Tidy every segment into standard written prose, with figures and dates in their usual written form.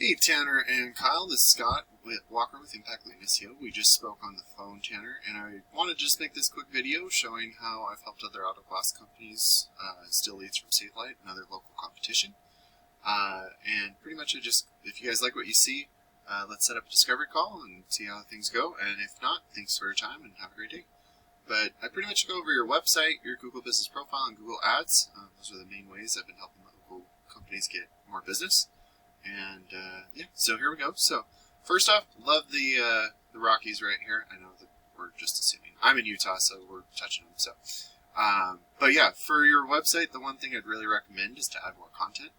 Hey Tanner and Kyle, this is Scott Walker with Impact Lean SEO. We just spoke on the phone, Tanner, and I want to just make this quick video showing how I've helped other auto glass companies steal leads from SafeLight and other local competition. And pretty much if you guys like what you see, let's set up a discovery call and see how things go. And if not, thanks for your time and have a great day. But I pretty much go over your website, your Google Business Profile, and Google Ads. Those are the main ways I've been helping local companies get more business. And yeah, so here we go. So first off, love the Rockies right here. I know that we're just assuming. I'm in Utah, so we're touching them. So, but yeah, for your website, the one thing I'd really recommend is to add more content.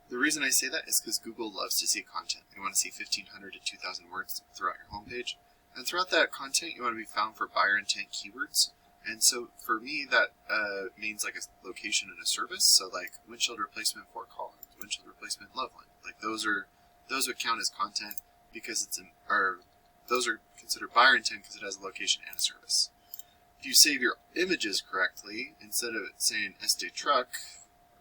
The reason I say that is because Google loves to see content. They want to see 1,500 to 2,000 words throughout your homepage, and throughout that content, you want to be found for buyer intent keywords. And so for me, that means like a location and a service. So like windshield replacement Fort Collins, windshield replacement Loveland. Like those would count as content because those are considered buyer intent because it has a location and a service. If you save your images correctly, instead of it saying Estate Truck,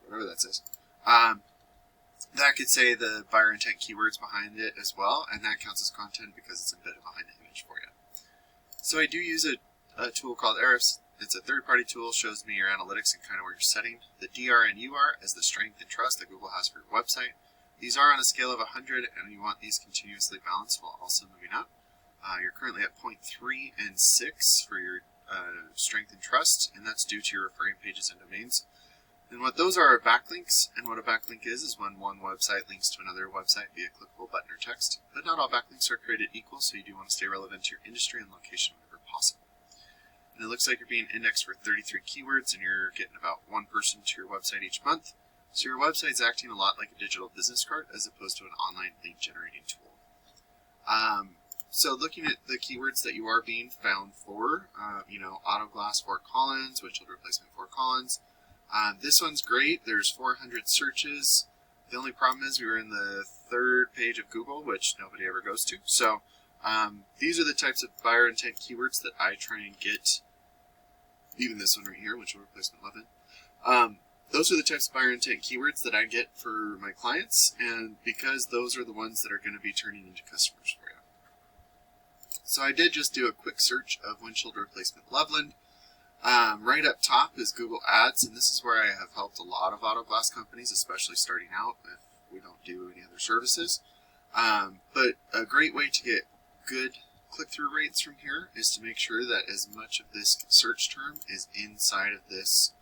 whatever that says, that could say the buyer intent keywords behind it as well, and that counts as content because it's embedded behind the image for you. So I do use a tool called Ahrefs. It's a third-party tool, shows me your analytics and kind of where you're setting. The DR and UR as the strength and trust that Google has for your website. These are on a scale of 100, and you want these continuously balanced while also moving up. You're currently at 0.3 and 6 for your strength and trust, and that's due to your referring pages and domains. And what those are backlinks, and what a backlink is when one website links to another website via clickable button or text. But not all backlinks are created equal, so you do want to stay relevant to your industry and location whenever possible. And it looks like you're being indexed for 33 keywords, and you're getting about one person to your website each month. So your website's acting a lot like a digital business card as opposed to an online lead generating tool. So looking at the keywords that you are being found for, auto glass Fort Collins, windshield replacement Fort Collins. This one's great. There's 400 searches. The only problem is we were in the third page of Google, which nobody ever goes to. So these are the types of buyer intent keywords that I try and get. Even this one right here, windshield replacement Levin. Those are the types of buyer intent keywords that I get for my clients, and because those are the ones that are going to be turning into customers for you. So I did just do a quick search of windshield replacement Loveland. Right up top is Google Ads, and this is where I have helped a lot of auto glass companies, especially starting out if we don't do any other services. But a great way to get good click-through rates from here is to make sure that as much of this search term is inside of this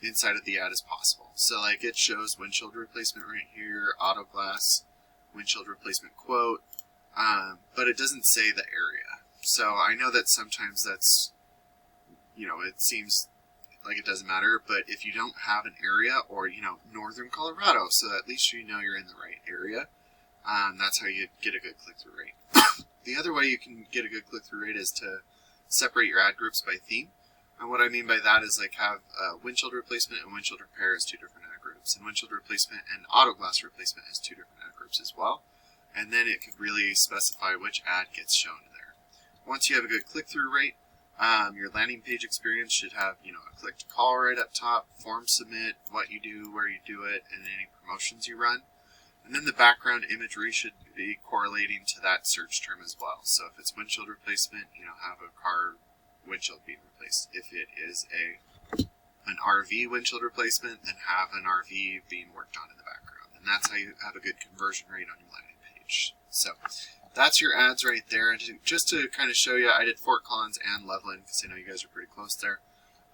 inside of the ad as possible. So like it shows windshield replacement right here, auto glass, windshield replacement quote, but it doesn't say the area. So I know that sometimes that's, it seems like it doesn't matter, but if you don't have an area or, northern Colorado, so at least you're in the right area, that's how you get a good click-through rate. The other way you can get a good click-through rate is to separate your ad groups by theme. And what I mean by that is like have windshield replacement and windshield repair as two different ad groups, and windshield replacement and auto glass replacement as two different ad groups as well. And then it could really specify which ad gets shown in there. Once you have a good click-through rate, your landing page experience should have, a click to call right up top, form submit, what you do, where you do it, and any promotions you run. And then the background imagery should be correlating to that search term as well. So if it's windshield replacement, have a car windshield being replaced. If it is an RV windshield replacement, then have an RV being worked on in the background. And that's how you have a good conversion rate on your landing page. So that's your ads right there. And just to kind of show you, I did Fort Collins and Loveland because I know you guys are pretty close there.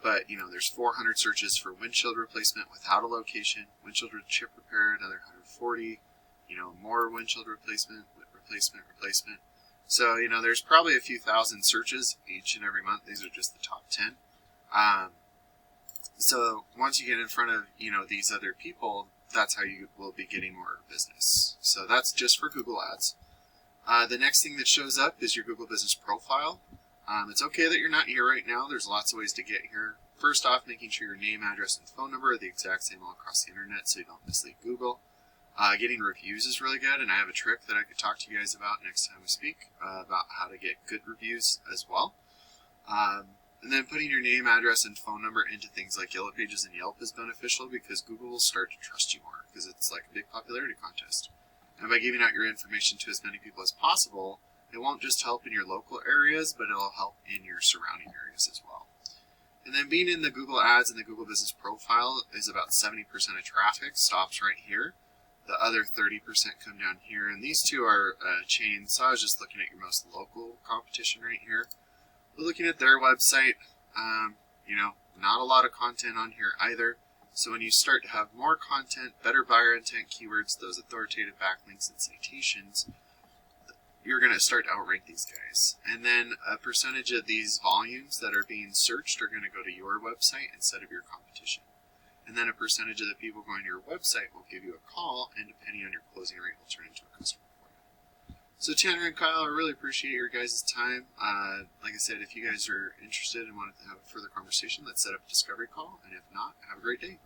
But, there's 400 searches for windshield replacement without a location, windshield chip repair, another 140, more windshield replacement. So, there's probably a few thousand searches each and every month. These are just the top 10. So once you get in front of, these other people, that's how you will be getting more business. So that's just for Google Ads. The next thing that shows up is your Google Business Profile. It's okay that you're not here right now. There's lots of ways to get here. First off, making sure your name, address, and phone number are the exact same all across the internet so you don't mislead Google. Getting reviews is really good, and I have a trick that I could talk to you guys about next time we speak about how to get good reviews as well. And then putting your name, address, and phone number into things like Yellow Pages and Yelp is beneficial because Google will start to trust you more. because it's like a big popularity contest. And by giving out your information to as many people as possible, it won't just help in your local areas, but it'll help in your surrounding areas as well. And then being in the Google Ads and the Google Business Profile is about 70% of traffic stops right here. The other 30% come down here, and these two are chains, so I was just looking at your most local competition right here. We're looking at their website, not a lot of content on here either. So when you start to have more content, better buyer intent keywords, those authoritative backlinks and citations, you're going to start to outrank these guys. And then a percentage of these volumes that are being searched are going to go to your website instead of your competition. And then a percentage of the people going to your website will give you a call, and depending on your closing rate, will turn into a customer for you. So Tanner and Kyle, I really appreciate your guys' time. Like I said, if you guys are interested and want to have a further conversation, let's set up a discovery call. And if not, have a great day.